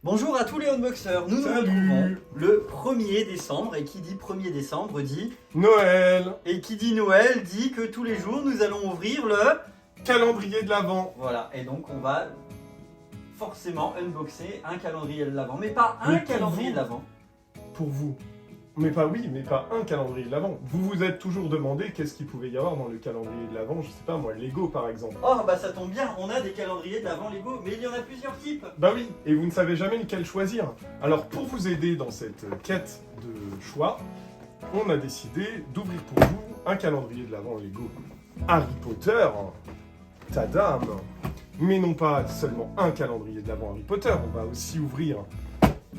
Bonjour à tous les unboxers, nous nous Salut. retrouvons le 1er décembre, et qui dit 1er décembre dit... Noël. Et qui dit Noël dit que tous les jours nous allons ouvrir le... Calendrier de l'Avent. Voilà, et donc on va forcément unboxer un calendrier de l'Avent, mais pas un Mais pour calendrier vous. de l'Avent. Pour vous. Mais pas un calendrier de l'Avent. Vous vous êtes toujours demandé qu'est-ce qu'il pouvait y avoir dans le calendrier de l'Avent. Je sais pas moi, Lego par exemple. Oh bah ça tombe bien, on a des calendriers de l'Avent Lego, mais il y en a plusieurs types. Bah oui, et vous ne savez jamais lequel choisir. Alors pour vous aider dans cette quête de choix, on a décidé d'ouvrir pour vous un calendrier de l'Avent Lego Harry Potter. Tadam. Mais non pas seulement un calendrier de l'Avent Harry Potter, on va aussi ouvrir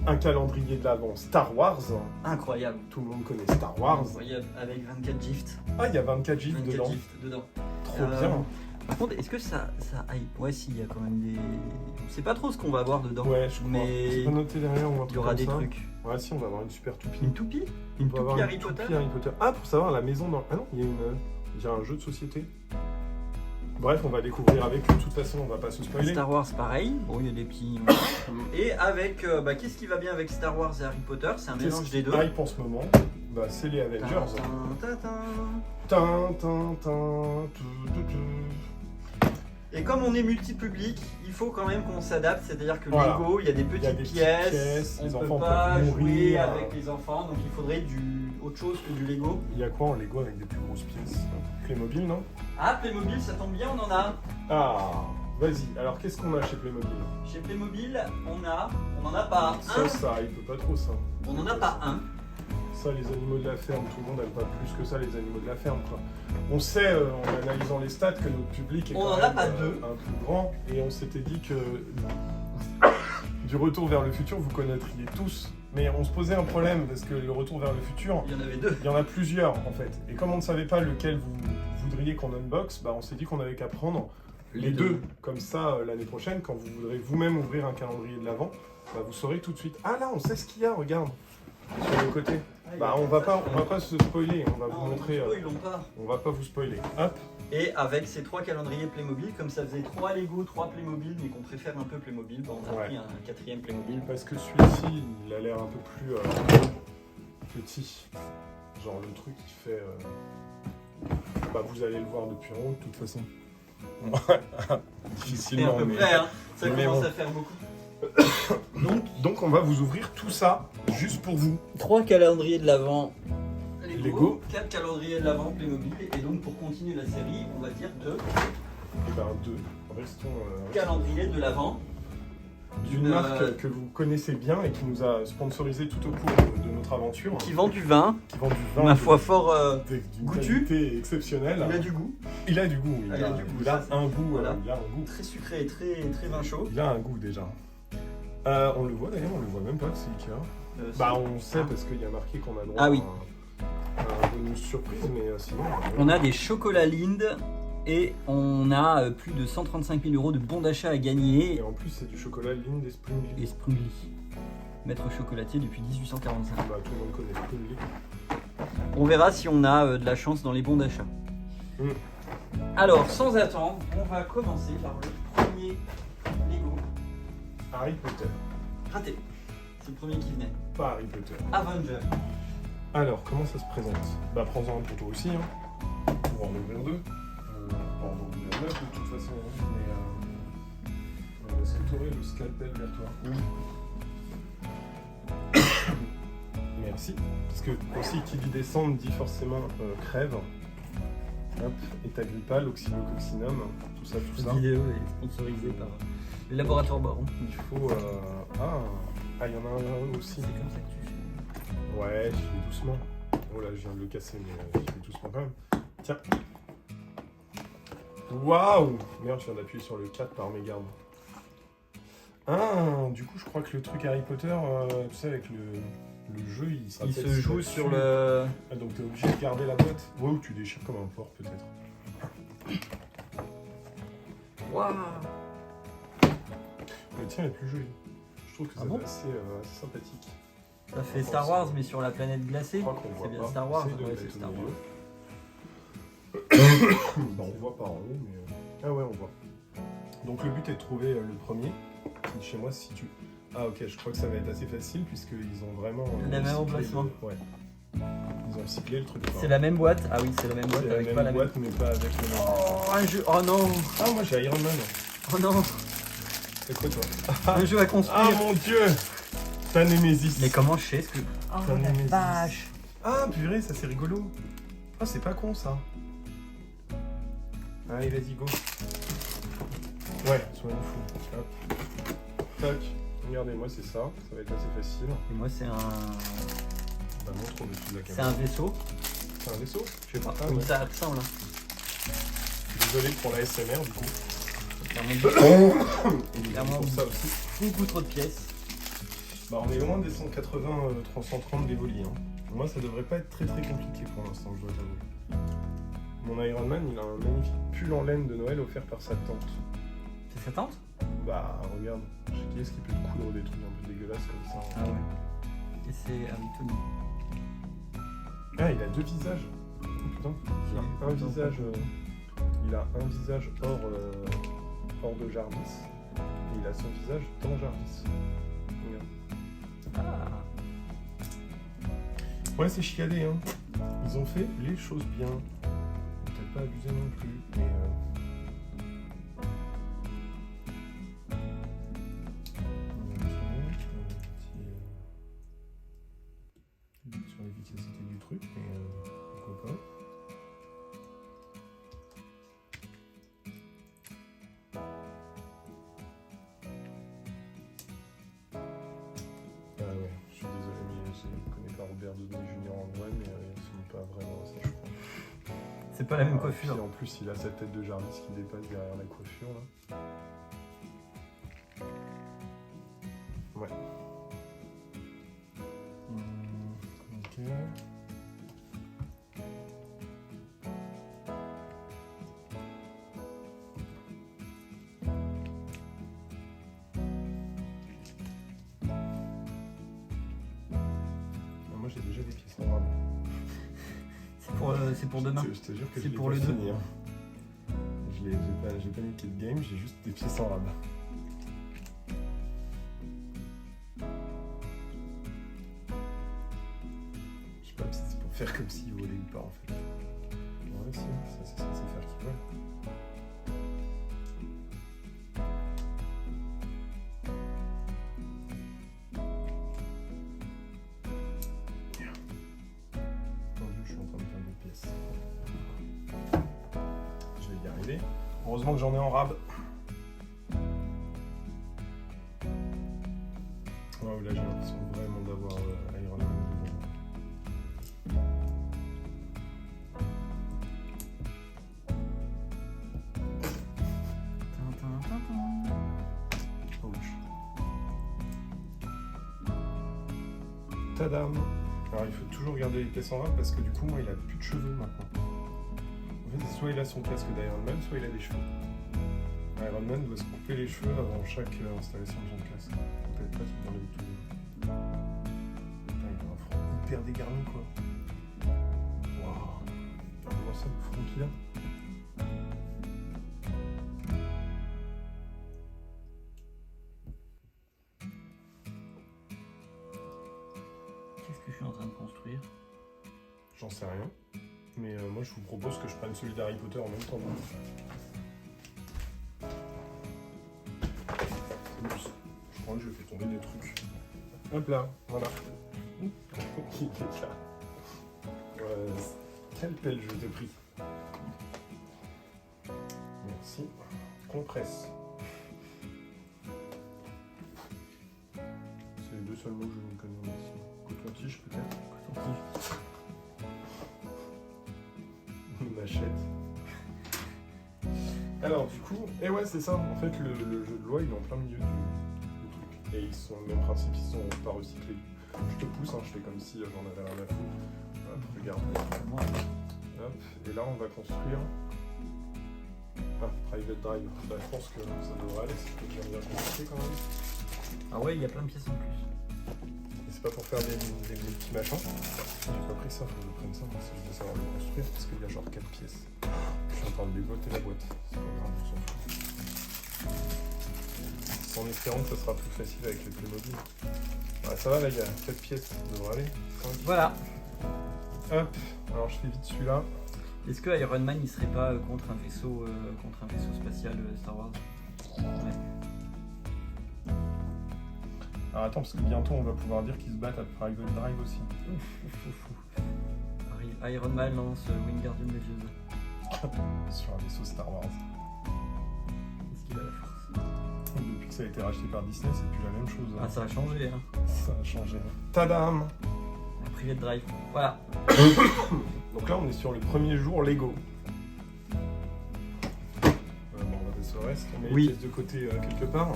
un calendrier de l'Avent Star Wars. Incroyable. Tout le monde connaît Star Wars. Incroyable, avec 24 gifts. Ah, il y a 24 gifs 24 dedans. gifts dedans. Trop bien. Par contre, est-ce que ça hype? Ouais, si, il y a quand même des... On sait pas trop ce qu'on va avoir dedans. Ouais, je crois. Mais C'est pas noté derrière ou un truc il y aura comme des ça. trucs. Ouais, si, on va avoir une super toupie. Une toupie? On Une va avoir toupie une Harry Potter? toupie Harry Potter. Ah, pour savoir la maison dans... Ah non, il y a un jeu de société. Bref, on va découvrir avec eux. De toute façon, on va pas se spoiler. Star Wars, pareil. Bon, il y a des petits... Et avec... qu'est-ce qui va bien avec Star Wars et Harry Potter? C'est un mélange des deux. Hype en ce moment, bah, c'est les Avengers. Tintin. Tin, tin, tin, tu, tu, tu. Et comme on est multi-public, il faut quand même qu'on s'adapte. C'est-à-dire que Voilà. Lego, il y a des Il y a petites des petites pièces. pièces, les On peut enfants pas peuvent jouer mourir. avec les enfants. Donc il faudrait autre chose que du Lego. Il y a quoi en Lego avec des plus grosses pièces? Playmobil, non? Ah, Playmobil, ça tombe bien, on en a. Ah, vas-y. Alors, qu'est-ce qu'on a chez Playmobil? Chez Playmobil, on en a pas un. Ça hype pas trop, ça. On n'en a pas un. Ça, les animaux de la ferme, tout le monde n'aime pas plus que ça, les animaux de la ferme, quoi. On sait, en analysant les stats, que notre public est On quand en a même pas deux. un peu grand, et on s'était dit que du retour vers le futur, vous connaîtriez tous. Mais on se posait un problème, parce que le retour vers le futur, Il y en avait deux. il y en a plusieurs, en fait. Et comme on ne savait pas lequel vous voudriez qu'on unbox, bah, on s'est dit qu'on avait qu'à prendre les deux. Comme ça, l'année prochaine, quand vous voudrez vous-même ouvrir un calendrier de l'Avent, bah, vous saurez tout de suite. Ah là, on sait ce qu'il y a, regarde, sur le côté. Bah, on va pas se spoiler, on va vous montrer. Ils l'ont pas. On va pas vous spoiler. Hop. Et avec ces 3 calendriers Playmobil, comme ça faisait 3 Lego, 3 Playmobil, mais qu'on préfère un peu Playmobil, bah, on a Ouais. pris un 4e Playmobil. Parce que celui-ci, il a l'air un peu plus petit. Genre le truc qui fait. Bah, vous allez le voir depuis en haut, de toute façon. Et à Difficilement, peu mais. près, hein. Ça mais commence bon. à faire beaucoup. Donc, on va vous ouvrir tout ça juste pour vous. 3 calendriers de l'Avent Lego, Lego. 4 calendriers de l'Avent Playmobil, et donc pour continuer la série, on va dire 2 Et ben, deux. Restons. calendriers de l'Avent. D'une marque que vous connaissez bien et qui nous a sponsorisé tout au cours de notre aventure. Qui vend du vin, Qui vend du vin. ma foi fort d'une goûtu. qualité exceptionnelle. il a du goût, Il a du goût. Il a du goût, Il a ça, c'est- un goût. voilà. Il a un goût. très sucré et très vin chaud. Il a un goût déjà. On le voit d'ailleurs, on le voit même pas, c'est Ikea. Bah on sait parce qu'il y a marqué qu'on a droit Ah oui. à un bonus surprise, mais sinon... On a des chocolats Lind et on a plus de 135 000 € de bons d'achat à gagner. Et en plus c'est du chocolat Lind et Springly. Et Sprungly, maître chocolatier depuis 1845. Bah tout le monde connaît Springly. On verra si on a de la chance dans les bons d'achat. Mm. Alors, sans attendre, on va commencer par le premier Lego. Harry Potter. Raté. C'est le premier qui venait. Pas Harry Potter. Avenger. Alors, comment ça se présente? Bah prends-en un pour toi aussi, hein. On va en ouvrir deux. On va en ouvrir neuf de toute façon, hein. Mais on va essayer de tourner le scalpel vers toi. Merci. Parce que aussi, qui dit décembre dit forcément crève. Hop, état grippal, oxylococcinum, tout ça, tout ça. Cette vidéo est sponsorisée par le laboratoire Baron. Il faut... Ah, il y en a un aussi. C'est comme ça que tu fais. Ouais, j'y vais doucement. Oh là, je viens de le casser, mais j'y vais doucement quand même. Tiens. Waouh! Merde, je viens d'appuyer sur le 4 par mégarde. Ah, du coup, je crois que le truc Harry Potter, tu sais, avec le jeu, il sera Il peut-être se joue dessus. sur le... Ah, donc t'es obligé de garder la boîte. Ouais, ou tu déchires comme un porc, peut-être. Waouh. Le tien est plus joli. Je trouve que Ah c'est bon assez sympathique. Ça fait Star Wars, mais sur la planète glacée. Je crois qu'on voit C'est bien pas. Star Wars. Essaye de Ouais, le c'est mettre au Star milieu. Wars. Bah, on voit par en haut, mais... Ah ouais, on voit. Donc le but est de trouver le premier, qui chez moi se situe Ah ok, je crois que ça va être assez facile puisqu'ils ont vraiment... La même recyclé emplacement. Ouais. Ils ont cyclé le truc. C'est la même boîte. Ah oui, c'est la même boîte C'est la avec même pas la même. boîte mais pas avec le même. Oh, un jeu. Oh non. Ah moi j'ai Iron Man. Oh non. C'est quoi toi? Un jeu à construire. Ah mon dieu! Ta Némésis. Mais comment je sais ce que. Oh Un la Némésis. vache. Ah purée, ça c'est rigolo. Ah c'est pas con ça. Allez vas-y go. Ouais, soyons fous. Hop. Tac. Regardez moi c'est ça. Ça va être assez facile. Et moi c'est un. Bah montre au-dessus de la C'est caméra. un vaisseau. C'est un vaisseau? Je sais pas. Ah Oui, ouais. ça ressemble. Désolé pour la SMR du coup. Clairement, Et Clairement. pour ça aussi. beaucoup trop de pièces. Bah on est loin des 180, 330 d'Evoli. Hein. Moi ça devrait pas être très compliqué pour l'instant, je dois t'avouer. Mon Iron Man il a un magnifique pull en laine de Noël offert par sa tante. C'est sa tante? Bah regarde, qui est-ce qui peut te coudre des trucs un peu dégueulasses comme ça? Ah ouais. Et c'est avec Tony. Ah il a deux visages. Oh, putain, il a un visage. Il a un visage hors de Jarvis. Et il a son visage dans Jarvis. Regarde. Ah. Ouais, c'est chiadé, hein. Ils ont fait les choses bien. Peut-être pas abusé non plus, mais. Sur l'efficacité du truc, mais pourquoi pas. Ah ouais, je suis désolé, mais je connais pas Robert Downey Jr. en vrai, mais il ressemble pas vraiment à ça, je crois. C'est pas la même Ah, coiffure. puis en plus, il a cette tête de Jarvis qui dépasse derrière la coiffure là. Ouais. Ok. Moi j'ai déjà des pièces en rame. C'est pour demain. Je te jure que C'est je l'ai pour pas le deux. fini, hein. J'ai pas niqué de game, j'ai juste des pièces en rame. Je sais pas si c'est pour faire comme s'il volait ou pas en fait. Ouais si, ça c'est censé faire qu'il vole. Entendu, je suis en train de faire des pièces. Je vais y arriver. Heureusement que j'en ai en rab. Ouais, là j'ai l'impression vraiment d'avoir Iron Man devant. Ouch. Tadam! Alors il faut toujours garder les pièces en rab parce que du coup moi il a plus de cheveux maintenant. En fait soit il a son casque d'Iron Man, soit il a des cheveux. Iron Man doit se couper les cheveux avant chaque installation de son casque. Peut-être pas qu'il enlève tout. Putain, il a un front hyper dégarni quoi. Waouh! Moi ça le front qu'il a. Qu'est-ce que je suis en train de construire? J'en sais rien. Mais moi je vous propose que je prenne celui d'Harry Potter en même temps. Oups. Je crois que je fais tomber des trucs. Hop là, voilà. Quelle pelle je te prie. Merci. Compresse. C'est les deux seuls mots que je ne connais ici. Coton-tige peut-être. Coton-tige. Machette. Alors du coup, et ouais c'est ça, en fait le jeu de loi il est en plein milieu du truc. Et ils sont le même principe, ils sont pas recyclés. Je te pousse, hein, je fais comme si j'en avais rien à foutre. Hop, regarde. Moi, Hop, et là on va construire un private drive. Bah, je pense que ça devrait aller, c'est déjà bien compliqué quand même. ah ouais, il y a plein de pièces en plus. Et c'est pas pour faire des petits machins. J'ai pas pris ça, faut que je prenne ça, moi, si je veux savoir le construire, parce qu'il y a genre 4 pièces. Je suis en train de déboîter la boîte. C'est pas grave, on s'en fout. En espérant que ça sera plus facile avec les Playmobil. Ouais, ça va là, il y a 4 pièces, ça devrait aller. 5. Voilà. Hop, alors je fais vite celui-là. Est-ce que Iron Man il serait pas contre un vaisseau spatial Star Wars? Ouais. Alors attends, parce que bientôt on va pouvoir dire qu'ils se battent avec Golden Drive aussi. Iron Man lance Wingardium Leviosa. Sur un vaisseau Star Wars. Est-ce qu'il a la force? Depuis que ça a été racheté par Disney, c'est plus la même chose. Ah, ça a changé, hein. Ça a changé. Tadam! Un privé de drive. Voilà. Donc là, on est sur le premier jour Lego. Bon, on va baisser le reste. On met Oui. les pièces de côté quelque part.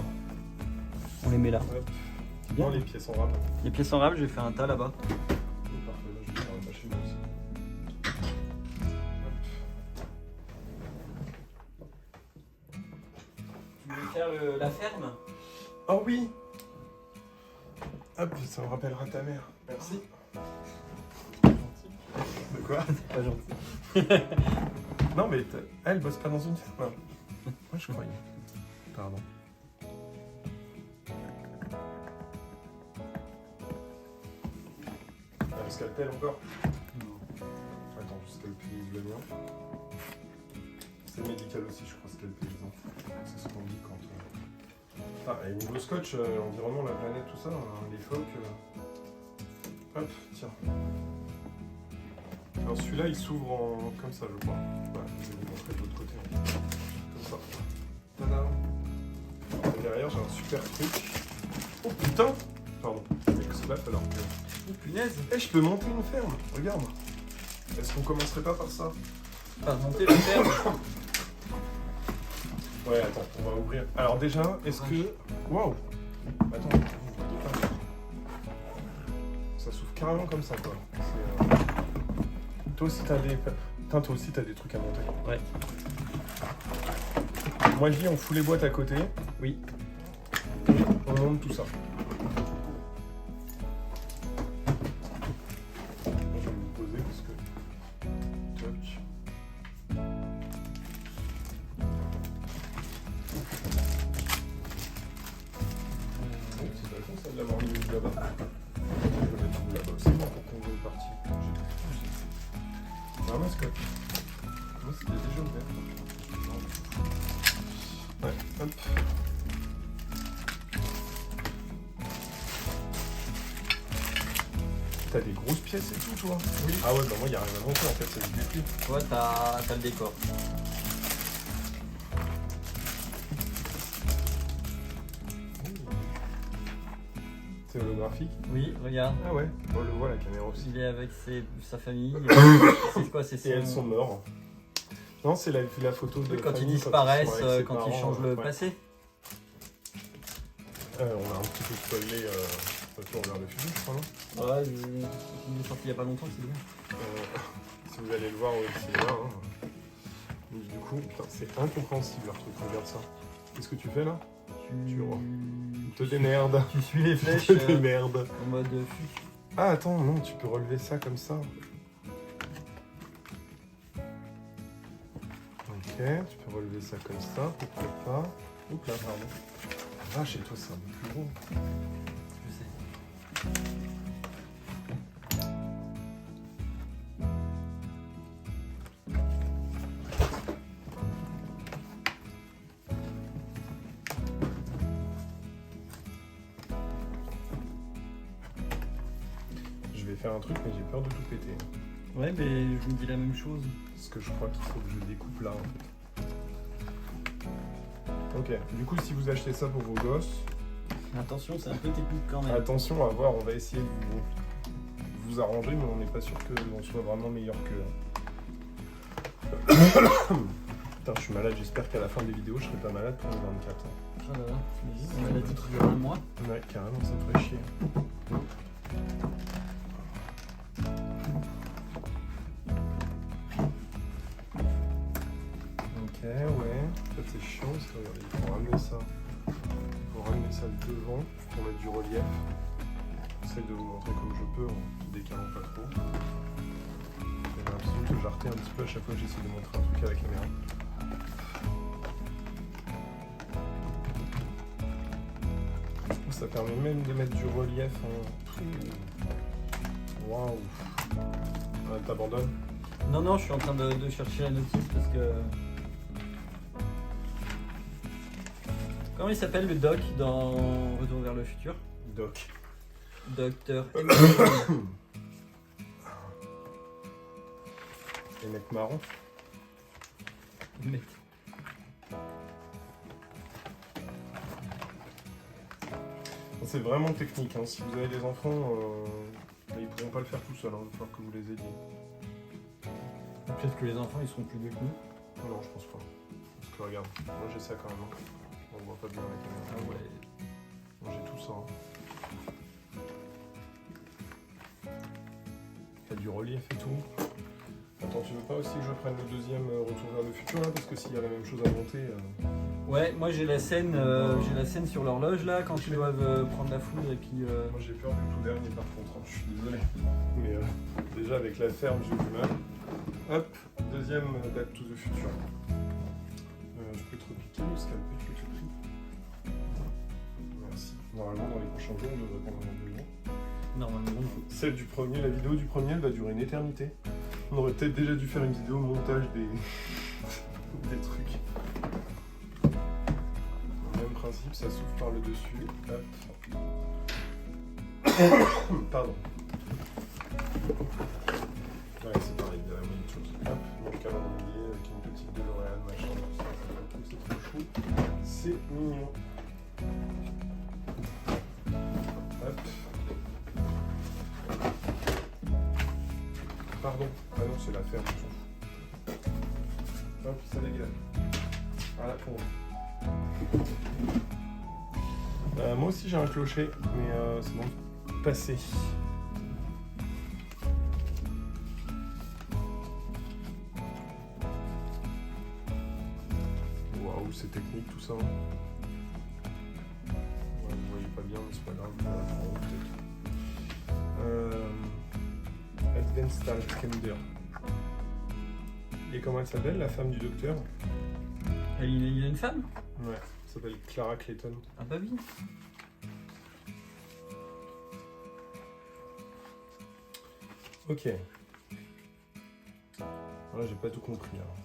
On les met là. Hop. Bien. Non, les pièces en rap. Les pièces en rab, j'ai fait un tas là-bas. Parfait, là, je vais faire un bâcher moi aussi. Tu veux faire la ferme? Oh oui! Hop, ça me rappellera ta mère. Merci. De quoi? Pas gentil. Non, mais elle bosse pas dans une ferme. Moi, je croyais. Pardon. Le scalpel encore? Non. Attends, je scalpelise le mien. C'est médical aussi, je crois, scalpelisant. C'est ce qu'on dit quand. Ah, et niveau scotch, environnement, la planète, tout ça, hein, les phoques. Hop, tiens. Alors celui-là, il s'ouvre en... comme ça, je crois. Ouais, je vais vous montrer de l'autre côté. Comme ça. Tadam. Et derrière, j'ai un super truc. Oh putain! Pardon, j'exclame alors que... Oh punaise! Eh, je peux monter une ferme, regarde. Est-ce qu'on commencerait pas par ça? Pas monter la ferme? Ouais, attends, on va ouvrir. Alors déjà, est-ce que... Waouh! Attends, ça s'ouvre carrément comme ça, quoi. Toi aussi, t'as des... Putain, toi aussi, t'as des trucs à monter. Ouais. Moi, je dis, on fout les boîtes à côté. Oui. On monte tout ça. Je vais me poser parce que... Toc. C'est pas con ça de l'avoir mis là-bas. Je vais mettre là-bas aussi pour qu'on voit une partie. C'est un mascotte. Moi c'était déjà ouvert. Ouais, hop. T'as des grosses pièces et tout, toi? Oui. Ah ouais, bah moi, il n'y a rien à monter en fait, ça se déplie. Toi, t'as le décor. C'est holographique? Oui, regarde. Ah ouais, on le voit la caméra aussi. Il est avec sa famille. C'est quoi? C'est Et elles sont mortes. Non, c'est la photo de. quand ils famille, disparaissent, sont avec ses quand ils parents, changent le ouais. passé. On a un petit peu spoilé Retour vers le futur, je crois, non? Ouais, il est sorti il y a pas longtemps, c'est bien. Si vous allez le voir au cinéma. Hein. Donc, du coup, putain, c'est incompréhensible leur truc, regarde ça. Qu'est-ce que tu fais là? Te démerdes. Tu suis les flèches Te démerdes. en mode fuite. Ah attends, non, tu peux relever ça comme ça. Ok, tu peux relever ça comme ça, pourquoi pas. Oups là, pardon. Ah, chez toi, c'est un peu plus gros. Je sais. Je vais faire un truc, mais j'ai peur de tout péter. Ouais, mais je me dis la même chose. Parce que je crois qu'il faut que je découpe là, en fait. Ok, du coup, si vous achetez ça pour vos gosses, Attention, c'est un peu technique quand même. attention à voir, on va essayer de vous arranger, mais on n'est pas sûr qu'on soit vraiment meilleur que... Putain, je suis malade, j'espère qu'à la fin des vidéos, je serai pas malade pour le 24. Oh là là, t'imagines, on a dit qu'il y aura un mois. Ouais, carrément, ça me ferait chier. Ok, ouais. En fait, c'est chiant parce que regardez, il faut ramener ça. Il faut ramener ça devant pour mettre du relief. J'essaie de vous montrer comme je peux en décalant pas trop. J'ai l'impression que j'arrête un petit peu à chaque fois que j'essaie de montrer un truc à la caméra. ça permet même de mettre du relief. Waouh. T'abandonnes? Non, je suis en train de chercher la notice parce que... Comment il s'appelle le doc dans Retour vers le futur? Doc. Docteur Les mecs marrons. Mec. C'est vraiment technique. Hein. Si vous avez des enfants, ils ne pourront pas le faire tout seuls. Il va falloir que vous les aidiez. Peut-être que les enfants ils seront plus vieux que nous. Non, je pense pas. Parce que regarde, moi j'ai ça quand même. On voit pas bien la caméra. Ah ouais. Moi j'ai tout ça. Il y a du relief et tout. Attends, tu veux pas aussi que je prenne le deuxième Retour vers le futur là? Parce que s'il y a la même chose à monter. Ouais, moi j'ai la scène sur l'horloge là quand ils doivent prendre la foudre et puis. Moi j'ai peur du tout dernier par contre, hein. Je suis désolé. Mais déjà avec la ferme j'ai du mal. Hop, deuxième Back to the Future. Je peux te repiquer le scalpel que tu pris. Merci. Normalement dans les prochains jours on devrait prendre un besoin. Normalement. Celle du premier, la vidéo du premier elle va durer une éternité. On aurait peut-être déjà dû faire une vidéo montage des des trucs. Même principe, ça s'ouvre par le dessus. Hop. Pardon. Ouais, c'est pareil, il y a la même chose. Hop, mon calendrier avec une petite DeLorean, machin, tout ça, c'est trop chou. C'est mignon. Hop. Pardon. Ah non, c'est la ferme, je s'en fout. Hop, ça dégage. Voilà pour vous. Moi aussi j'ai un clocher, mais c'est bon. Passé. Waouh, c'est technique tout ça. Ouais, vous voyez pas bien, mais c'est pas grave. Advanced Alchemder. Et comment elle s'appelle, la femme du docteur? Il y a une femme? Ouais, elle s'appelle Clara Clayton. Ah bah oui. Ok. Voilà, j'ai pas tout compris alors.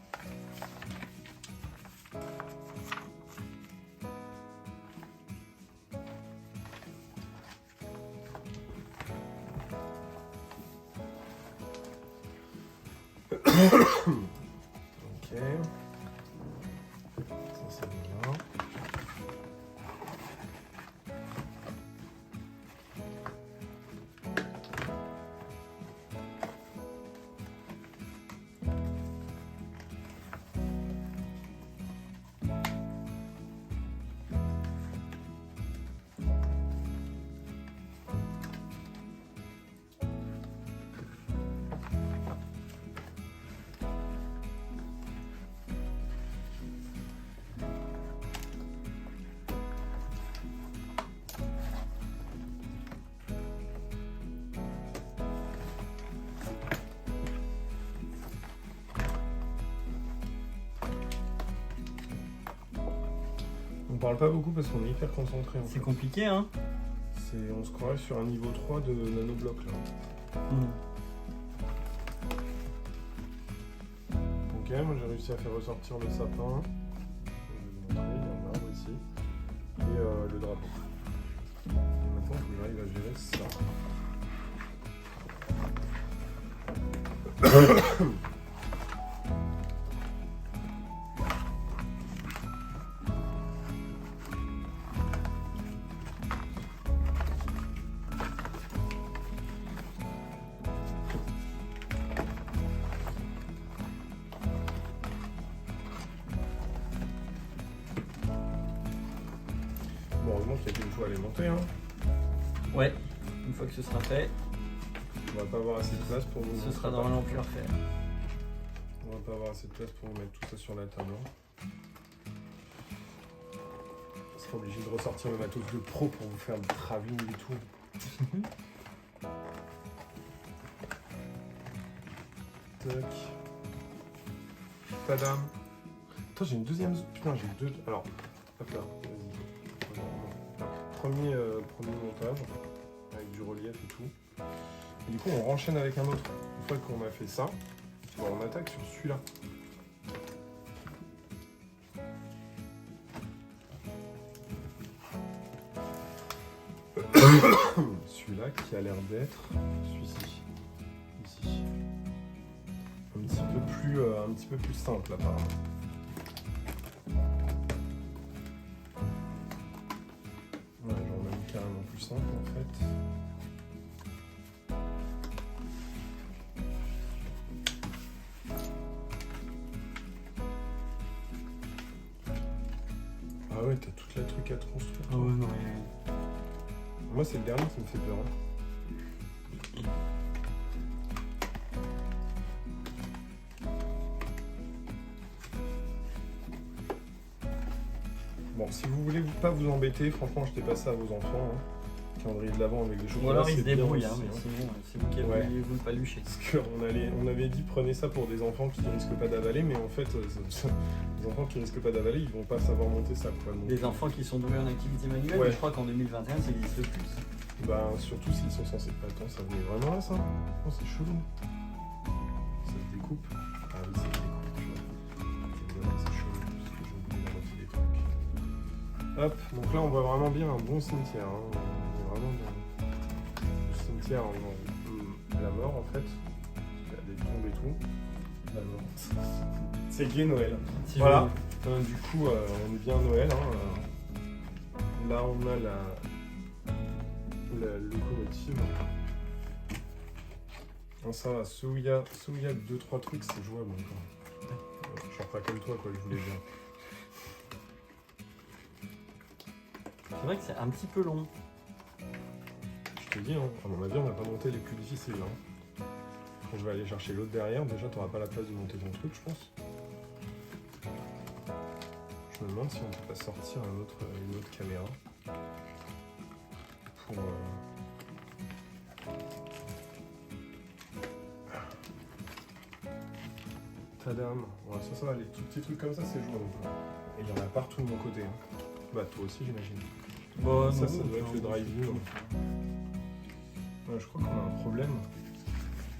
Ok. Ça c'est bien. On parle pas beaucoup parce qu'on est hyper concentré. C'est compliqué hein. On se croirait sur un niveau 3 de nanobloc là. Ok, moi j'ai réussi à faire ressortir le sapin. Je vais vous montrer, il y a un arbre ici. Et le drapeau. Et maintenant, il faut que j'arrive à gérer ça. Bon, heureusement qu'il y a quelque chose à les monter. Hein. Ouais, une fois que ce sera fait, On va pas avoir assez de place pour vous. ce sera normalement plus à refaire. On va pas avoir assez de place pour vous mettre tout ça sur la table. Hein. On sera obligé de ressortir le matos de pro pour vous faire le travelling et tout. Tac. Tadam. Attends, j'ai une deuxième zone. Putain, j'ai deux. Alors, hop là, vas-y. Hop, premier montage avec du relief et tout. Et du coup, on renchaîne avec un autre. Une fois qu'on a fait ça, on attaque sur celui-là. Celui-là qui a l'air d'être celui-ci. Ici. Un petit peu plus simple apparemment. Ouais, genre même carrément plus simple en fait. Ah ouais, t'as toute la truc à te construire. Ah ouais, non, Moi, c'est le dernier qui me fait peur. Bon, si vous voulez pas vous embêter, franchement, jetez pas ça à vos enfants. Hein. Calendrier de l'avant avec des chocolats. Ou alors ils se bien débrouillent, aussi, hein, mais hein. sinon c'est vous qui avez voulu pas lucher. Parce qu'on avait dit prenez ça pour des enfants qui risquent pas d'avaler, mais en fait, les enfants qui risquent pas d'avaler, ils vont pas savoir monter ça. Quoi. Donc, Des enfants qui sont doués en activité manuelle, Ouais. mais je crois qu'en 2021 ça existe plus. bah, surtout s'ils sont censés. Attends, ça venait vraiment là ça. Oh, c'est chelou. Ça se découpe. Ah oui, ça se découpe. Tu vois. C'est chelou parce que j'ai oublié la moitié des trucs. Hop, donc là on voit vraiment bien un bon cimetière. Hein. On est vraiment dans le cimetière à la mort en fait. Il y a des tombes et tout. La mort. C'est gay Noël. Si Voilà. Du coup, on est bien à Noël. Hein. Là on a la locomotive. Non, ça va, ceux où il y a 2-3 trucs, c'est jouable encore. Genre pas comme toi, quoi, je voulais dire. C'est vrai que c'est un petit peu long. Je te dis, hein, à mon avis, on n'a pas monté les plus difficiles. Hein. Quand je vais aller chercher l'autre derrière, déjà, t'auras pas la place de monter ton truc, je pense. Je me demande si on peut pas sortir une autre caméra. Pour... Tadam. Ouais, ça va, les tout petits trucs comme ça, c'est jouable. Et il y en a partout de mon côté. Hein. Bah, toi aussi, j'imagine. Bon, Ça doit être le drive-view. Ouais, je crois qu'on a un problème.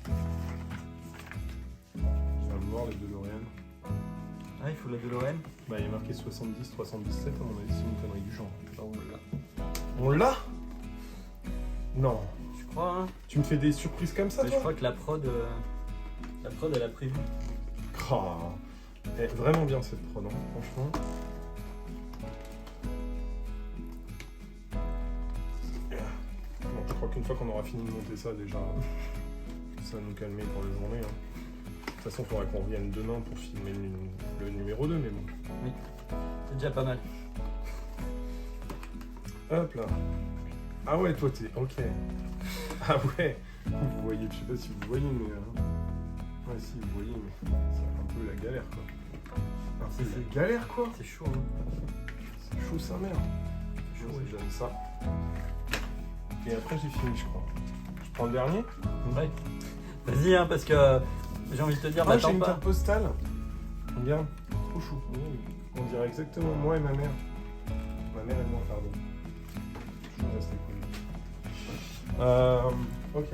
Je viens de voir les DeLorean. Ah, il faut la DeLorean. Bah, il est marqué 70, 317, à mon avis, c'est une connerie du genre. Oh là. On l'a? Non. Je crois, hein. Tu me fais des surprises comme ça, Mais je toi? crois que la prod elle a prévu. Ah, elle est vraiment bien cette prod, hein, franchement. Bon, je crois qu'une fois qu'on aura fini de monter ça, déjà, ça va nous calmer pour la journée. Hein. De toute façon, il faudrait qu'on revienne demain pour filmer le numéro 2, mais bon. C'est déjà pas mal. Hop là. Ah ouais, toi t'es... Ok. Ah ouais. Vous voyez, je sais pas si vous voyez, mais... Ouais, si, vous voyez, mais c'est un peu la galère, quoi. Un peu la galère, quoi. C'est chaud, hein. C'est chaud, sa mère. C'est chaud, Ouais, j'aime ça. Et après, j'ai fini, je crois. Je prends le dernier. Ouais. Vas-y, hein, parce que j'ai envie de te dire, Ah, j'ai m'attends une pas. carte postale. Regarde, trop chou. On dirait exactement moi et ma mère. Ma mère et moi, pardon. Je vais rester cool. Ok.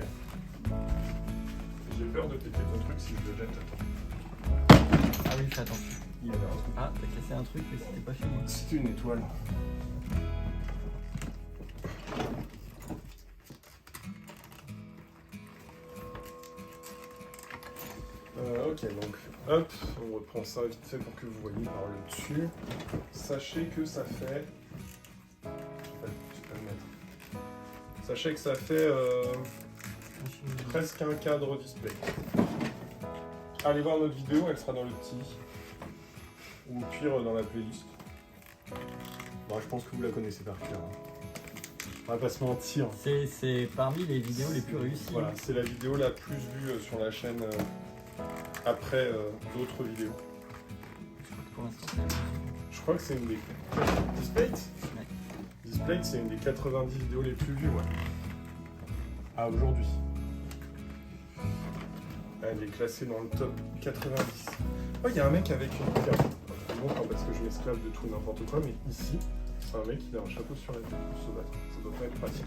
J'ai peur de péter ton truc si je le jette. Attends. Ah oui, fais attention. Il y avait un truc. Ah, t'as cassé un truc, mais c'était pas chez moi. C'était une étoile. Ok, donc hop, on reprend ça vite fait pour que vous voyez par le dessus. Sachez que ça fait... Je vais pas le mettre. Sachez que ça fait presque un cadre display. Allez voir notre vidéo, elle sera dans le petit. Ou au pire dans la playlist. Bon, je pense que vous la connaissez par cœur. On va pas se mentir. C'est parmi les vidéos les plus réussies. Voilà, c'est la vidéo la plus vue sur la chaîne après d'autres vidéos. Pour l'instant, c'est... Je crois que c'est une des... Displate Ouais. Displate, c'est une des 90 vidéos les plus vues, ouais. À aujourd'hui. Elle est classée dans le top 90. Oh, il y a un mec avec une carte. C'est bon, parce que je m'esclave de tout et n'importe quoi, mais ici, un mec qui a un chapeau sur la tête pour se battre. Ça doit pas être pratique.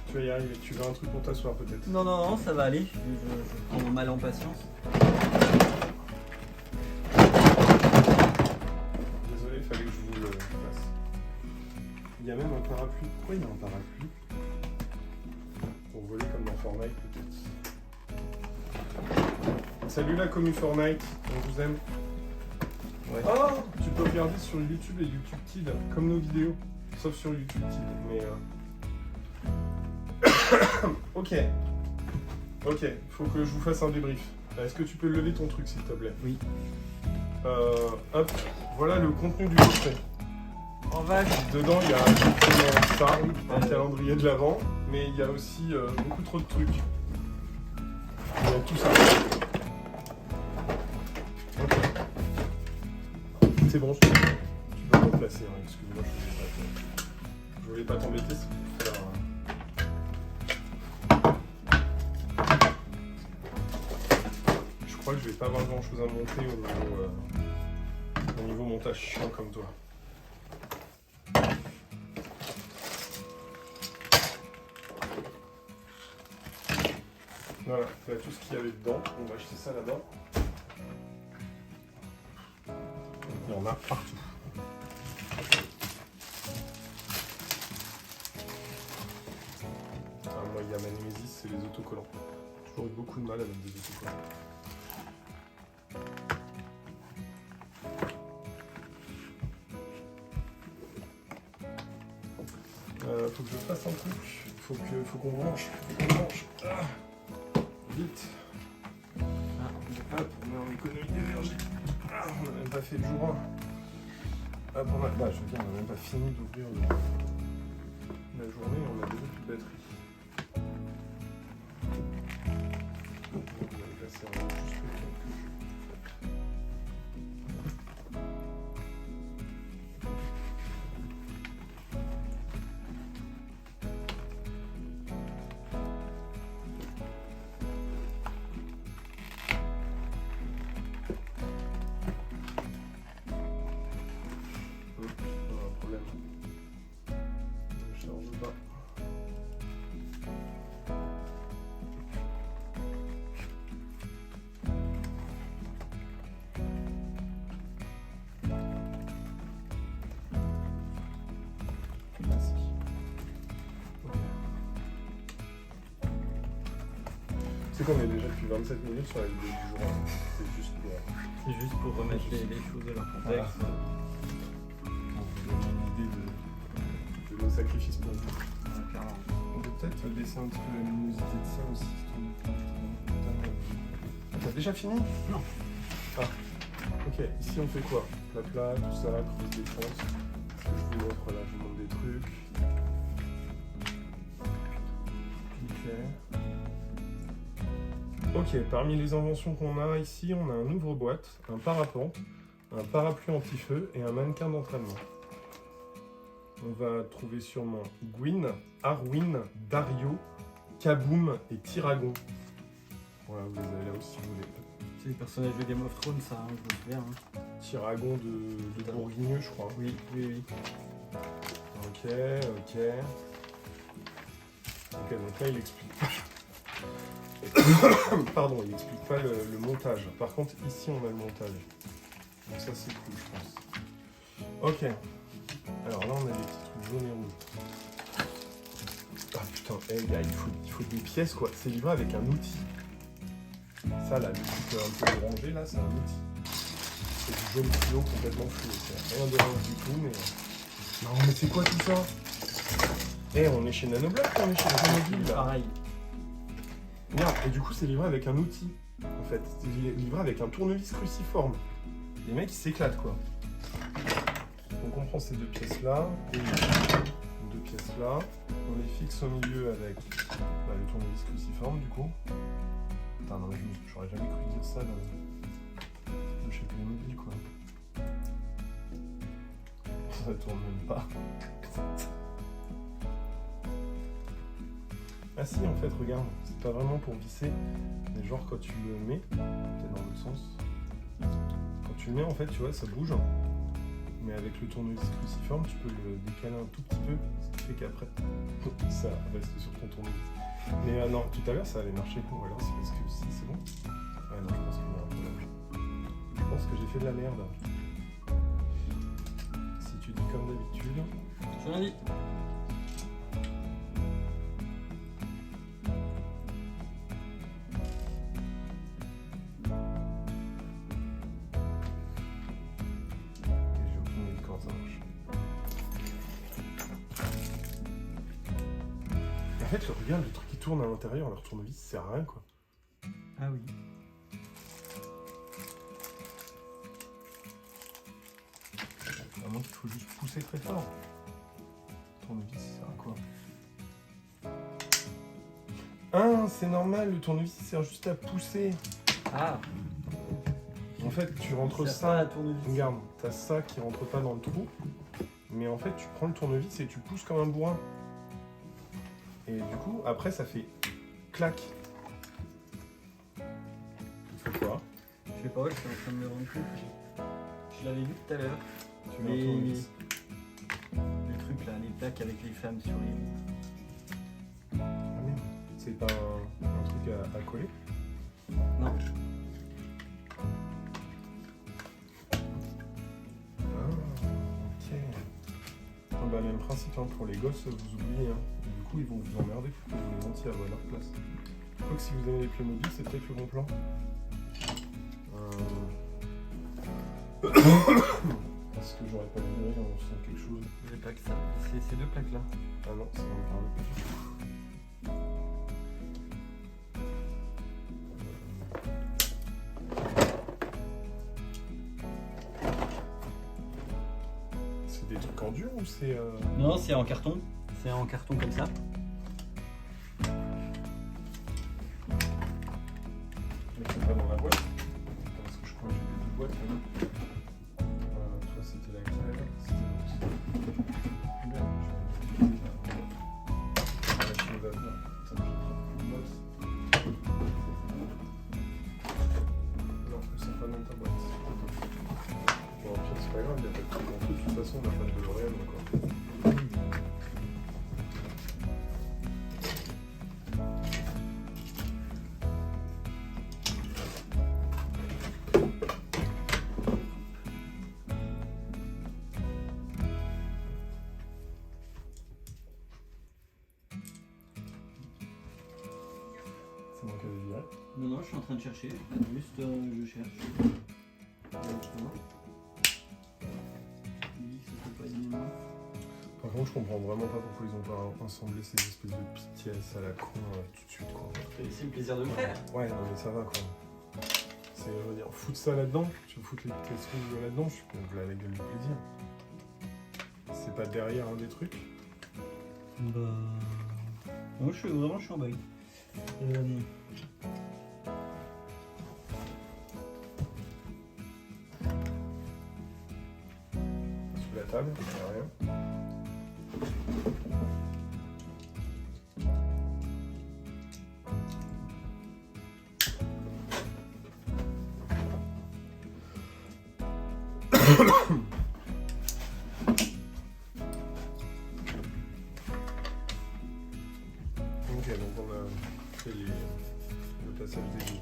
Tu vas y arriver. Tu veux un truc pour t'asseoir peut-être? Non, non, non, ça va aller. Je prends mon mal en patience. Désolé, il fallait que je vous le fasse. Il y a même un parapluie. Pourquoi il y a un parapluie? Pour voler comme dans Fortnite peut-être. Salut la commu Fortnite, on vous aime. Ouais. Oh, tu peux regarder sur YouTube et YouTube Kids, comme nos vidéos, sauf sur YouTube Kids. Mais ok, faut que je vous fasse un débrief. Est-ce que tu peux lever ton truc s'il te plaît? Oui. Hop, voilà le contenu du livret. En vache. Dedans il y a effectivement ça, un calendrier de l'Avent, mais il y a aussi beaucoup trop de trucs. Il y a tout ça. Ok. C'est bon, tu peux me placer, hein. Excuse-moi, je voulais pas t'embêter, c'est pour faire... Je crois que je vais pas avoir grand chose à monter au niveau montage chiant comme toi. Voilà, là tout ce qu'il y avait dedans, on va acheter ça là-bas. Il y en a partout. Moi, il y a ma némésis, c'est les autocollants. J'ai toujours eu beaucoup de mal avec des autocollants. Faut que je fasse un truc. Faut qu'on branche. Ah. Vite. Hop, on est en économie d'énergie. Ah, on n'a même pas fait le jour 1. Hop, on n'a même pas fini d'ouvrir la journée, on a déjà plus de batterie. Donc, on va passer un peu juste le temps que c'est qu'on est déjà depuis 27 minutes sur la vidéo du jour 1. C'est juste pour remettre les choses de leur contexte. On vous donne une idée de nos sacrifices pour vous. On peut peut-être laisser un petit peu la luminosité de ça aussi. T'as déjà fini? Non. Ah, ok. Ici on fait quoi? Plat, tout ça, creuse défense. Est-ce que je vous montre là? Je vous montre des trucs. Ok, parmi les inventions qu'on a ici, on a un ouvre-boîte, un parapente, un parapluie anti-feu et un mannequin d'entraînement. On va trouver sûrement Gwyn, Arwen, Dario, Kaboom et Tyragon. Voilà, vous les avez là aussi si vous voulez. C'est les personnages de Game of Thrones, ça, hein, je me souviens. Hein. Tyragon de Bourguigneux, je crois. Oui. Ok, donc là il explique. Pardon, il n'explique pas le montage. Par contre, ici, on a le montage. Donc ça, c'est cool, je pense. Ok. Alors là, on a des petits trucs jaunes et rouges. Ah putain, gars, il faut des pièces, quoi. C'est livré avec un outil. Ça, là, le truc un peu orangé, là, c'est un outil. C'est du jaune fluo complètement fluo. C'est rien d'orange du tout, mais... Non, mais c'est quoi tout ça? On est chez Nanoblock, on est chez Nanoblock, là. Pareil. Merde, et du coup c'est livré avec un outil, en fait. C'est livré avec un tournevis cruciforme. Les mecs ils s'éclatent quoi. Donc on prend ces deux pièces là, et deux pièces là. On les fixe au milieu avec le tournevis cruciforme du coup. Putain non mais j'aurais jamais cru dire ça de chez Playmobil quoi. Ça tourne même pas. Ah si en fait regarde, c'est pas vraiment pour visser, mais genre quand tu le mets, peut-être dans l'autre sens, quand tu le mets en fait tu vois ça bouge, Mais avec le tournevis cruciforme, tu peux le décaler un tout petit peu, ce qui fait qu'après, ça reste sur ton tournevis. Mais non, tout à l'heure, ça allait marcher. Ou alors c'est parce que si, c'est bon. Ah non, je pense qu'il y a un problème. Je pense que j'ai fait de la merde. Si tu dis comme d'habitude... Je l'ai dit. J'ai aucune idée de comment ça marche. En fait, regarde, le truc qui tourne à l'intérieur, leur tournevis, ça sert à rien, quoi. Ah oui. À moins qu'il faut juste pousser très fort. Le tournevis, ça sert à quoi? Ah, c'est normal, le tournevis sert juste à pousser. Ah. En fait, tu rentres Ça ça. pas à tournevis. Regarde, t'as ça qui rentre pas dans le trou. Mais en fait, tu prends le tournevis et tu pousses comme un bourrin. Et du coup, après, ça fait clac. Il faut quoi? Je sais pas, je suis en train de me rendre compte. Je l'avais vu tout à l'heure. Tu mets un tournevis. Le truc là, les plaques avec les flammes sur les. Ah merde. C'est pas un truc à coller? Non. Ah, ok. Ah bah, même principe, hein, pour les gosses, vous oubliez. Hein. Du coup, ils vont vous emmerder pour que vous les montiez à leur place. Je crois que si vous avez les Playmobil, c'est peut-être le bon plan. Est-ce que j'aurais pas viré en faisant quelque chose? Les plaques, ça. C'est ces deux plaques là. Ah non, ça va me parler pas du tout. C'est des trucs en dur ou c'est... Non, c'est en carton. C'est en carton comme ça. Mais c'est pas dans la boîte. Parce que je crois que j'ai deux boîtes là. Toi c'était la crème, c'était l'autre. Merde, j'ai la machine à vapeur. Putain, j'ai trop de boîtes. Non, elles sont pas dans ta boîte. Bon, au pire, c'est pas grave, il y a pas de truc en tout. De toute façon, on n'a pas de DeLorean encore. C'est moi qui avais viré. Non, non, je suis en train de chercher. Juste, je cherche. Il dit que ça fait pas une mémoire. Par contre, je comprends vraiment pas pourquoi ils ont pas assemblé ces espèces de pièces à la con tout de suite, quoi. C'est le plaisir de le faire. Ouais, non, mais ça va, quoi. C'est, je veux dire, foutre ça là-dedans, tu veux foutre les pièces rouges là-dedans, je suis contre la gueule du plaisir. C'est pas derrière un des trucs. Bah. Non, je suis en bug. Sous la table, y a rien. Ok, donc on a fait le passage des bouts.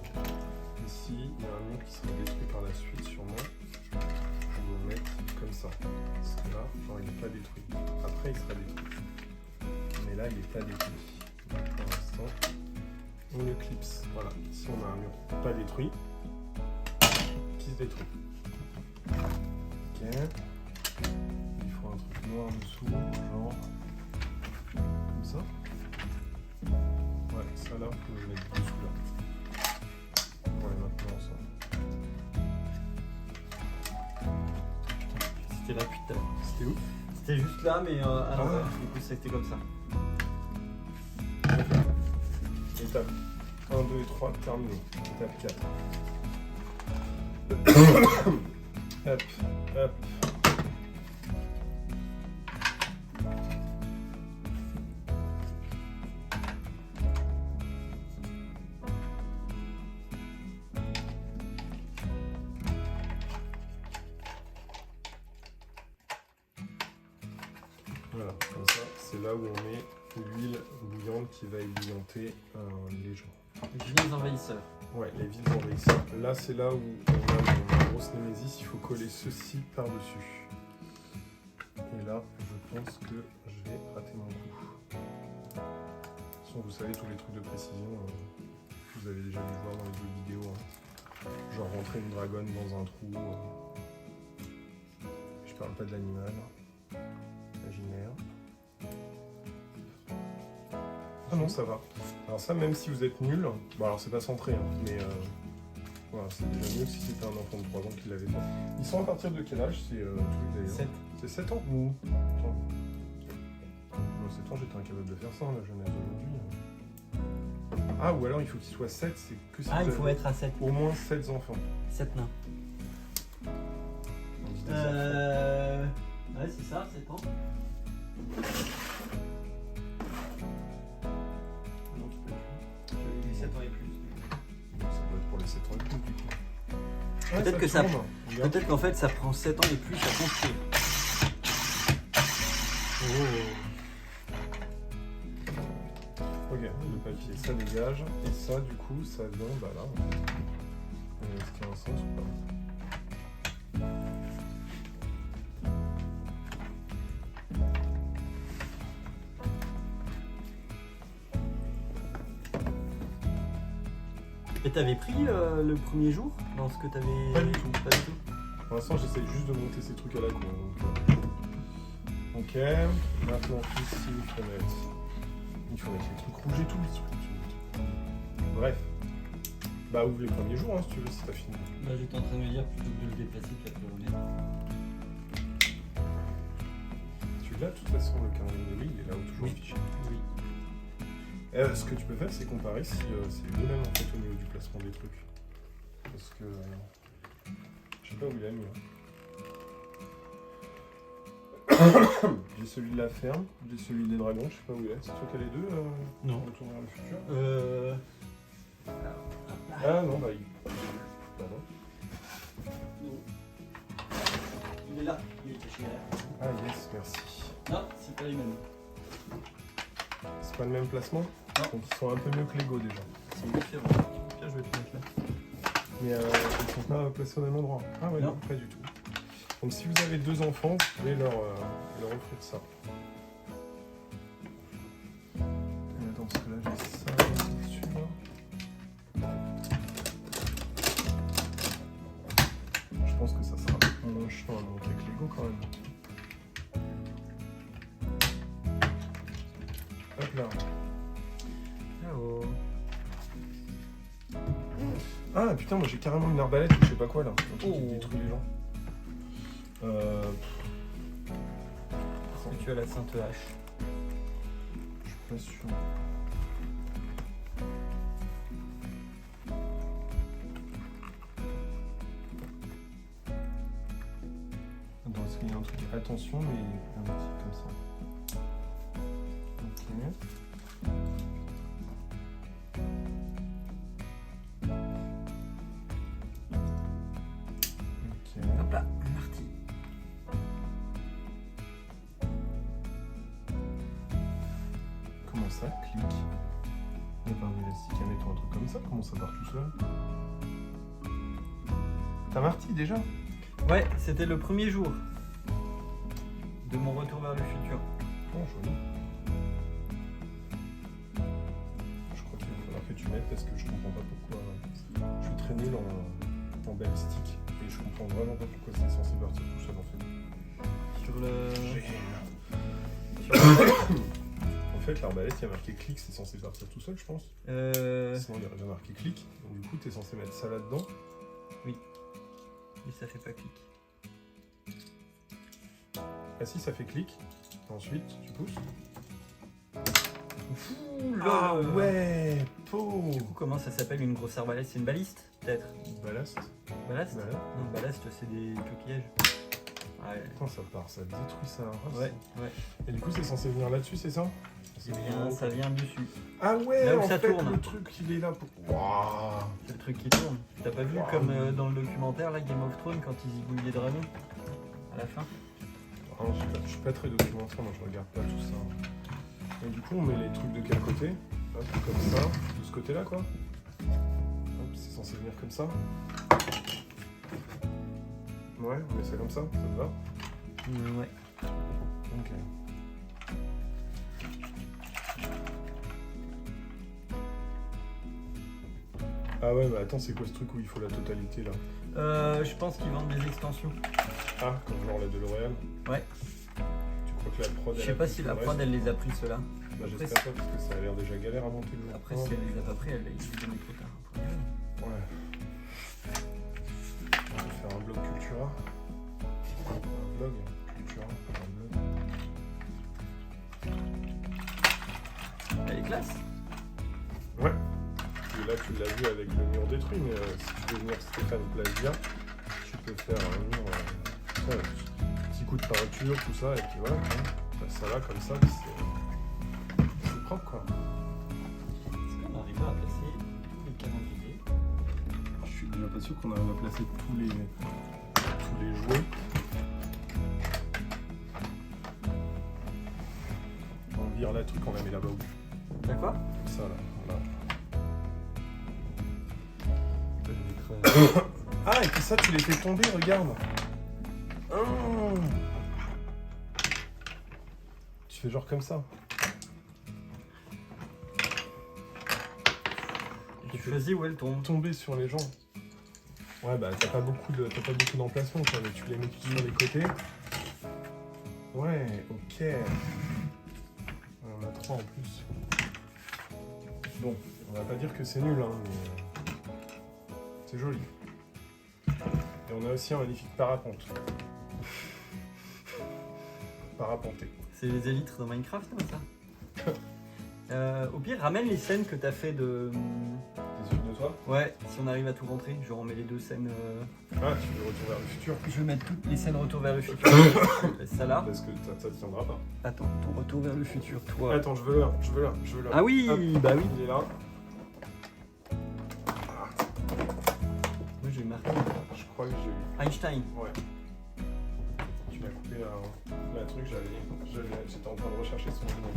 Ici, il y a un mur qui sera détruit par la suite, sûrement. Je vais le mettre comme ça. Parce que là, non, il n'est pas détruit. Après, il sera détruit. Mais là, il n'est pas détruit. Donc, pour l'instant, on le clipse. Voilà. Ici, on a un mur pas détruit qui se détruit. Ok. Il faut un truc noir en dessous, genre comme ça. Ouais, ça là, on peut le mettre dessous là. Ouais, maintenant ça. C'était là depuis tout à l'heure. C'était où? C'était juste là, mais à l'envers. Du coup, c'était comme ça. Étape 1, 2 et 3, terminé. Étape 4. Hop, hop. Voilà, comme ça, c'est là où on met l'huile bouillante qui va ébouillanter les gens. Vilains envahisseurs. Ouais, les villes envahisseurs. Là, c'est là où on a une grosse némésis, il faut coller ceci par-dessus. Et là, je pense que je vais rater mon coup. De toute façon, vous savez, tous les trucs de précision, vous avez déjà dû voir dans les autres vidéos. Hein. Genre rentrer une dragonne dans un trou. Je parle pas de l'animal. Imaginaire. Ah non, ça va. Alors ça, même si vous êtes nul, bon alors c'est pas centré, hein, mais voilà, c'est déjà mieux que si c'était un enfant de 3 ans qui l'avait fait. Ils sont à partir de quel âge ces trucs d'ailleurs 7. C'est 7 ans ou Attends. Moi, 7 ans, j'étais incapable de faire ça, la jeunesse d'aujourd'hui. Ah, ou alors il faut qu'il soit 7, c'est que si Ah, vous il faut avez être à 7. au moins 7 enfants. 7 nains. On dit des enfants. Ouais, c'est ça, 7 ans. Non, tu peux être plus. J'avais dit 7 ans et plus. Ça doit être pour les 7 ans et plus, du coup. Peut-être que ça- tourne. Regarde. Peut-être qu'en fait ça prend 7 ans et plus à construire. Ok, le papier, ça dégage. Et ça, du coup, ça vient, bah là. Est-ce qu'il y a un sens ou pas? Et t'avais pris le premier jour dans ce que t'avais. Pas du tout. Pas du tout. Pour l'instant, j'essaye juste de monter ces trucs à la con. Ok, maintenant ici, il faut mettre les trucs rouges et tout. Les trucs. Bref. Bah, ouvre les premiers jours, hein, si tu veux, si t'as fini. Là j'étais en train de me dire plutôt que de le déplacer puis après le remettre. Tu l'as, de toute façon, le calendrier, oui, il est là où toujours Oui. affiché. Oui. Ce que tu peux faire, c'est comparer si c'est le même en fait au niveau du placement des trucs. Parce que. Je sais pas où il a mis. Hein. J'ai celui de la ferme, j'ai celui des dragons, je sais pas où il est. C'est toi qui as les deux Non. Retour vers le futur. Ah non, bah il. Pardon. Il est là, il est caché là. Ah yes, merci. Non, c'est pas les mêmes. C'est pas le même placement? Non. Donc ils sont un peu mieux que Lego déjà. C'est différent. Tiens, je vais te mettre là. Mais ils sont pas placés au même endroit. Ah ouais, Non. non, pas du tout. Donc si vous avez 2 enfants, vous pouvez leur offrir ça. Et dans ce cas-là, j'ai ça dessus là. Je pense que ça sera moins chiant à monter que Lego quand même. Hop là. Oh. Ah putain, moi j'ai carrément une arbalète ou je sais pas quoi là. Un truc qui Oh. détruit les gens. Est-ce que tu as la sainte hache? Je suis pas sûr. Attends, est-ce qu'il y a un truc? Attention, mais un petit comme ça. Ok. Ok. Hop là, Marty. Comment ça? Clique. Il n'y a pas un élastique à mettre ou un truc comme ça? Comment ça part tout seul? T'as Marty déjà? Ouais, c'était le premier jour de mon retour vers le futur. Oh, joli. Je crois qu'il va falloir que tu m'aides parce que je comprends pas pourquoi. Je suis très nul en balistique et je comprends vraiment pas pourquoi c'est censé partir tout seul en fait. Sur le. En fait, l'arbalète, il y a marqué clic, c'est censé partir tout seul, je pense. Sinon, il y aurait bien marqué clic. Donc, du coup, t'es censé mettre ça là-dedans. Et ça fait pas clic. Ah si, ça fait clic. Ensuite, tu pousses. Ah ouais, po. Du coup, comment ça s'appelle une grosse arbalète? C'est une baliste, peut-être? Ballast. Ballast? Voilà. Non, ballast, c'est des coquillages. Ouais. Putain, ça part, ça détruit ça. Ouais, ouais. Et du coup, c'est censé venir là-dessus, c'est ça? Ça vient dessus. Ah ouais, Là où en ça fait, tourne. le truc, il est là pour... Waouh. C'est le truc qui tourne. T'as pas vu Wow. comme dans le documentaire là, Game of Thrones quand ils ébouillent les dragons à la fin? Hein, je suis pas très documentaire, moi je regarde pas tout ça. Et du coup, on met les trucs de quel côté? Hop, comme ça, de ce côté-là, quoi. Hop, c'est censé venir comme ça. Ouais, on met ça comme ça te va? Ouais. Ok. Ah ouais, mais attends, c'est quoi ce truc où il faut la totalité là? Je pense qu'ils vendent des extensions. Ah, comme genre la DeLorean? Ouais. Tu crois que la prod... Je sais pas si la prod elle les a pris ceux-là. Bah j'espère pas parce que ça a l'air déjà galère à monter le jeu. Après si elle les a pas pris, elle les donne trop tard. Ouais. On va faire un blog Cultura. Un blog Cultura, un blog. Elle est classe. Ouais. Et là tu l'as vu avec le mur détruit, mais si tu veux venir Stéphane Plasia, tu peux faire un mur, petit coup de peinture, tout ça, et puis voilà. Bah, ça va comme ça, c'est propre quoi. Est-ce qu'on arrivera à placer tous les calendriers? Je suis déjà pas sûr qu'on arrive à placer tous les jouets. On vire la truc, on la met là-bas. T'as quoi? Ça là, voilà. Ah, et puis ça, tu les fais tomber, regarde. Oh. Tu fais genre comme ça. Tu choisis où elle tombe. Tomber sur les gens. Ouais, bah t'as pas beaucoup d'emplacement, quoi, mais tu les mets tous sur les côtés. Ouais, ok. On en a 3 en plus. Bon, on va pas dire que c'est nul, hein, mais c'est joli. Et on a aussi un magnifique parapente. Parapenté. C'est les élytres dans Minecraft, hein, ça. Au pire, ramène les scènes que t'as fait de. Des yeux de toi? Ouais, si on arrive à tout rentrer, je remets les 2 scènes. Ah, tu veux retour vers le futur? Je vais mettre toutes les scènes retour vers le futur. Je laisse ça là. Parce que ça ne tiendra pas. Attends, ton retour vers le futur, toi. Attends, je veux là. Ah oui, Hop, bah oui. il est là. Moi j'ai marqué Je crois que j'ai eu. Einstein. Ouais. Tu m'as coupé la truc, j'étais en train de rechercher son nom.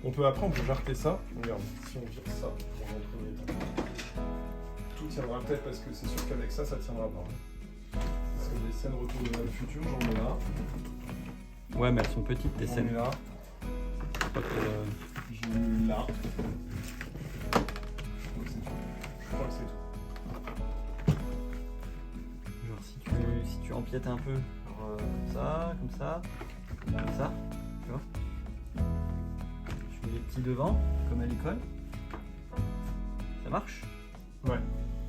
On peut jarter ça. Regarde, si on vire ça dans un premier temps. Tout tiendra peut-être parce que c'est sûr qu'avec ça tiendra pas. Parce que les scènes retour vers le futur, j'en ai là. Ouais, mais elles sont petites tes J'en ai scènes. là. J'ai eu là. Je crois que c'est tout. Genre si tu empiètes un peu, genre, comme ça, tu vois. Je mets les petits devant, comme à l'école. Ça marche. Ouais.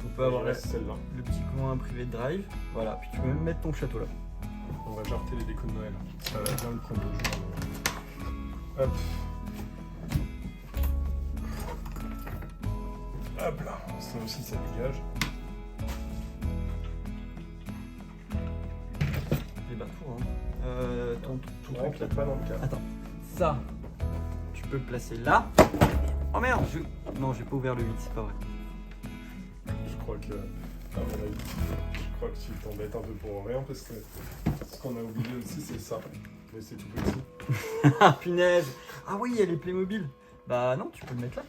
On peut avoir celle-là. le petit coin privé de drive. Voilà, puis tu peux même mettre ton château là. On va jarter les décos de Noël. Ça va bien le prendre le jour. Hop. Hop là. Ça aussi, ça dégage. Et bah tout, hein. Ton Tout truc rentre là. pas dans le cadre. Attends, ça, tu peux le placer là. Oh merde, non, j'ai pas ouvert le 8, c'est pas vrai. Je crois que... à mon avis, je crois que tu t'embêtes un peu pour rien parce que ce qu'on a oublié aussi, c'est ça. Mais c'est tout petit. Ah punaise. Ah oui, il y a les Playmobil. Bah non, tu peux le mettre là.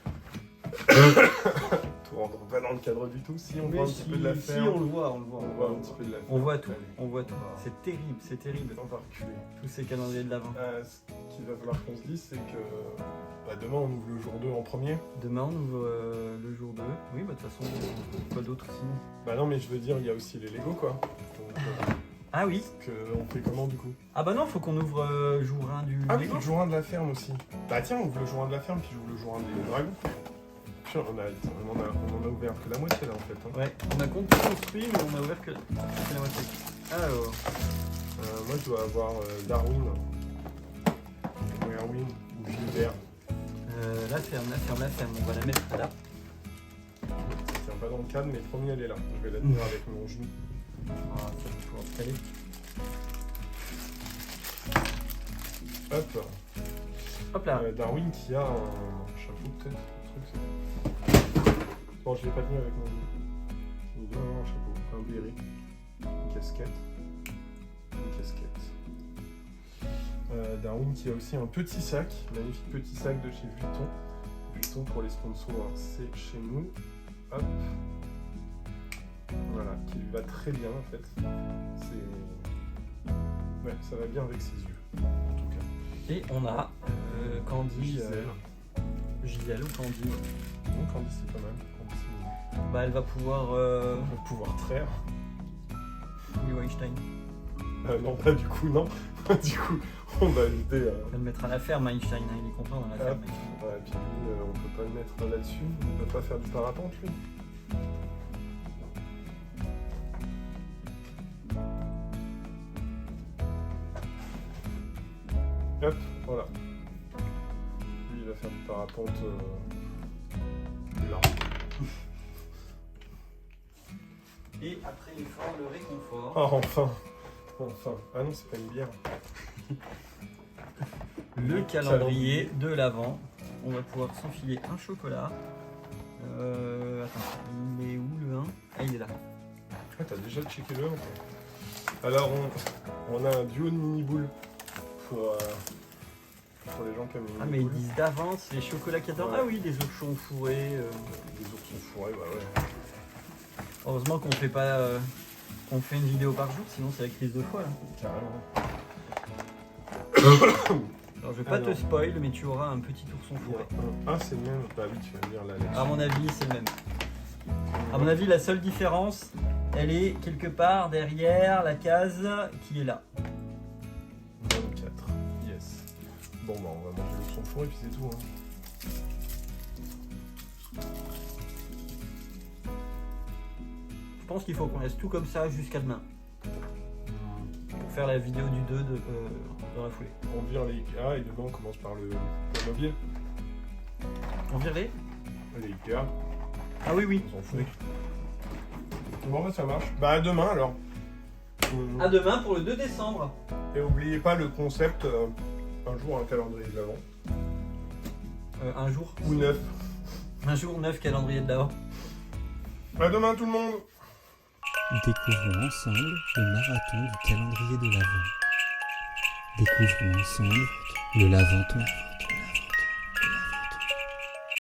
Tout rentre pas dans le cadre du tout. Si on voit un petit peu de la Si, ferme. on le voit. On voit un petit peu de la ferme. On voit tout, Allez. on voit tout. Ah. C'est terrible, c'est terrible. On va reculer. Tous ces calendriers de l'avant. Ce qu'il va falloir qu'on se dise, c'est que demain on ouvre le jour 2 en premier. Demain, on ouvre le jour 2. Oui, bah de toute façon, quoi d'autre sinon? Bah non, mais je veux dire, il y a aussi les Lego quoi. Donc, Ah oui. on fait comment du coup? Ah bah non, faut qu'on ouvre jour 1 du Ah oui, Lego. le jour 1 de la ferme aussi. Bah tiens, on ouvre le jour 1 de la ferme, puis j'ouvre le jour 1 des dragons. Putain, on en a ouvert que la moitié là en fait. Hein. Ouais, on a construit, mais on a ouvert que la moitié. Alors, Moi je dois avoir Darwin. Ou Erwin, ou Gilbert. la ferme, on va la mettre là. Ça tient pas dans le cadre, mais promis elle est là. Je vais la tenir avec mon genou. Ah, ça va pouvoir se caler. Hop. Hop là. Darwin qui a un chapeau peut-être. Bon, je l'ai pas tenu avec mon genou. Il doit avoir un chapeau, un béret, une casquette. Darwin qui a aussi un petit sac, magnifique petit sac de chez Vuitton. Vuitton pour les sponsors, c'est chez nous. Hop. Voilà, qui lui va très bien en fait. Ouais, ça va bien avec ses yeux, en tout cas. Et on a Candy. Gisèle. Gisèle ou Candy. Donc Candy c'est pas mal. Candy, c'est mignon. Bah elle va pouvoir. On va pouvoir traire. Lily Weinstein. Non, pas du coup, non. Du coup, on va éviter. On va le mettre à la ferme, Einstein, hein, il est content dans la ferme. Ouais, et puis lui, on peut pas le mettre là-dessus. Il peut pas faire du parapente, lui. Hop, voilà. Lui, il va faire du parapente là. Et après l'effort, le réconfort. Ah, enfin. Enfin. Ah non, c'est pas une bière. Le calendrier de l'Avent. On va pouvoir s'enfiler un chocolat. Attends, il est où le 1 ? Ah, il est là. Ah, t'as déjà checké le 1, quoi. Alors, on a un duo de mini-boules pour les gens qui aiment les Ah, mais ils mini-boules. disent d'avance les chocolats qu'il y a dedans. Ouais. Ah oui, des oursons fourrés. Les oursons fourrés, ouais. Heureusement qu'on fait pas. Qu'on fait une vidéo par jour, sinon c'est la crise de foi là. Carrément. Alors je vais pas te Alors. spoil, mais tu auras un petit ourson fourré. Ah, c'est le même. Bah oui, tu vas me dire là. Là-dessus. À mon avis, c'est le même. À mon avis, la seule différence, elle est quelque part derrière la case qui est là. 24. Yes. Bon, bah, on va manger le son fourré, puis c'est tout. Hein. Je pense qu'il faut qu'on laisse tout comme ça jusqu'à demain. Pour faire la vidéo du 2 dans la foulée. On vire les Ikea et demain on commence par le mobile. On vire les ? Les Ikea, Ah oui, oui. on s'en fout. Bon, bah ça marche. Bah à demain alors. À demain pour le 2 décembre. Et n'oubliez pas le concept un jour un calendrier de l'Avent. Un jour. Ou 9. Un jour 9 calendrier de l'Avent. À demain tout le monde. Découvrons ensemble le marathon du calendrier de l'Avent. Découvrons ensemble le Laventon.